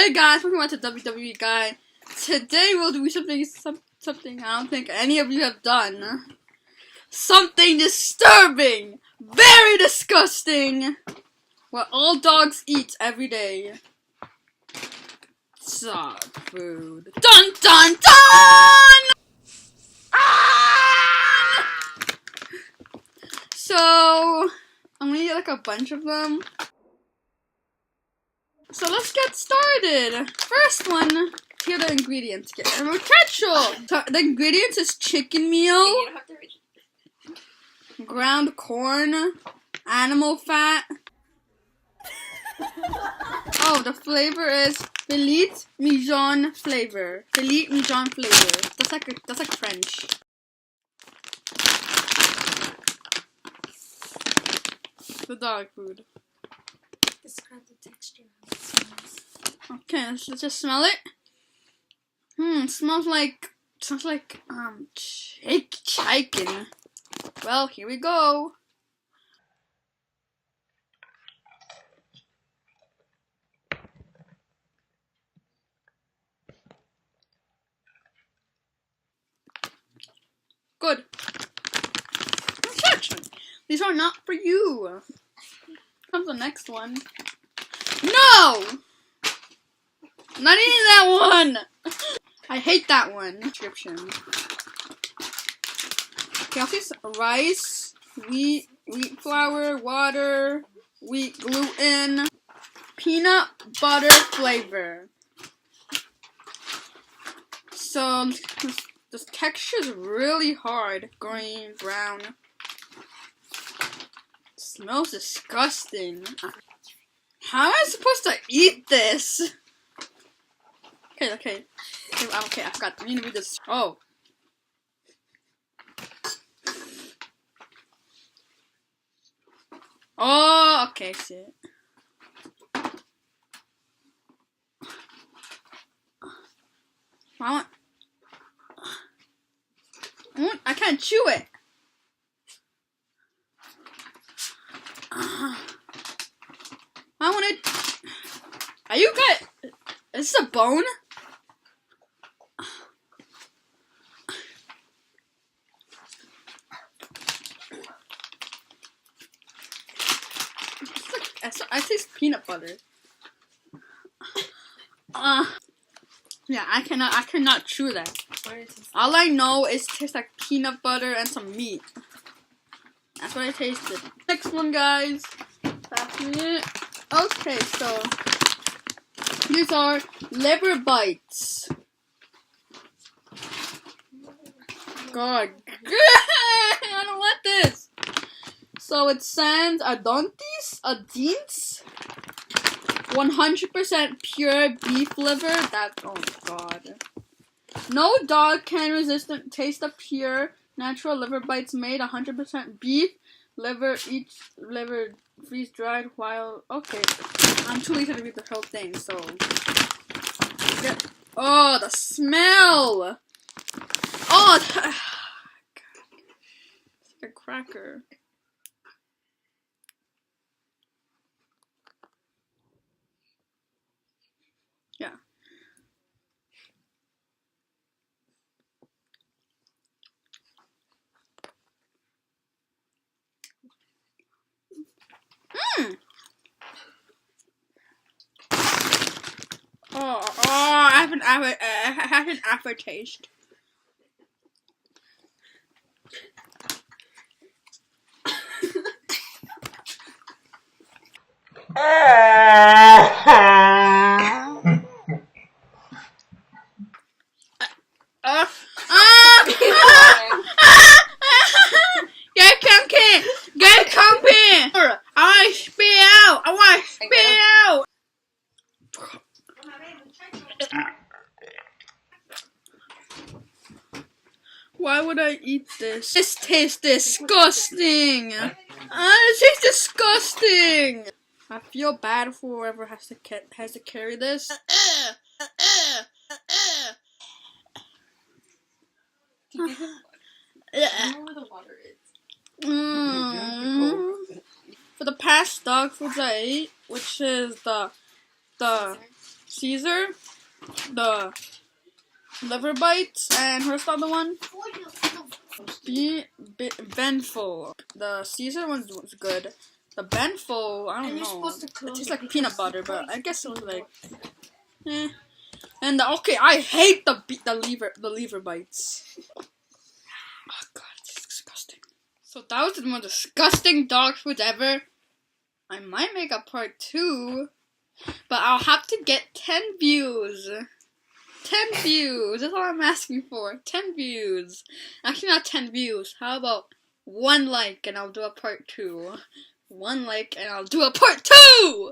Hey guys, welcome back to WWE Guy. Today we'll do something I don't think any of you have done. Something disturbing, very disgusting, what all dogs eat every day. Dog food. Dun dun dun! Ah! So I'm gonna get like a bunch of them. So let's get started. First one, here are the ingredients. Ketchup. So the ingredients is chicken meal, ground corn, animal fat. Oh, the flavor is filet mignon flavor. Filet mignon flavor. That's like French. The dog food. Describe the texture. Okay, let's just smell it. It smells like chicken. Well, here we go. Good. These are not for you. Comes the next one. No! Not eating that one! I hate that one. Description. Okay, I'll say rice, wheat flour, water, wheat gluten, peanut butter flavor. So, this texture is really hard. Green, brown. It smells disgusting. How am I supposed to eat this? Okay, I forgot. I need to read this. Oh. Oh, okay, I see it. I can't chew it. I want it. Are you good? Is this a bone? I taste peanut butter. Yeah, I cannot chew that. All I know is it tastes like peanut butter and some meat. That's what I tasted. Next one, guys. Pass me it. Okay, so these are liver bites. God, I don't want this. So it says Adontis, 100% pure beef liver. Oh God. No dog can resist the taste of pure natural liver bites made 100% beef liver. Each liver freeze dried while. Okay, I'm too lazy to read the whole thing. So, yeah. Oh, the smell. Oh, it's like a cracker. Yeah. I have an aftertaste. Get comfy! I want to spit out! I want to spit out! Why would I eat this? This tastes disgusting! This tastes disgusting! I feel bad for whoever has to carry this. I don't know where the water is. For the past dog foods I ate, which is the Caesar, the liver bites, and what's the other one? Benful. The Caesar one was good. The Benful, I don't know. It tastes like peanut butter, but I guess it was like, eh. And I hate the liver bites. Oh god, it's disgusting. So that was the most disgusting dog food ever. I might make a part 2, but I'll have to get 10 views. 10 views. That's all I'm asking for. 10 views. Actually, not 10 views. How about 1 like and I'll do a part 2? 1 like and I'll do a part 2!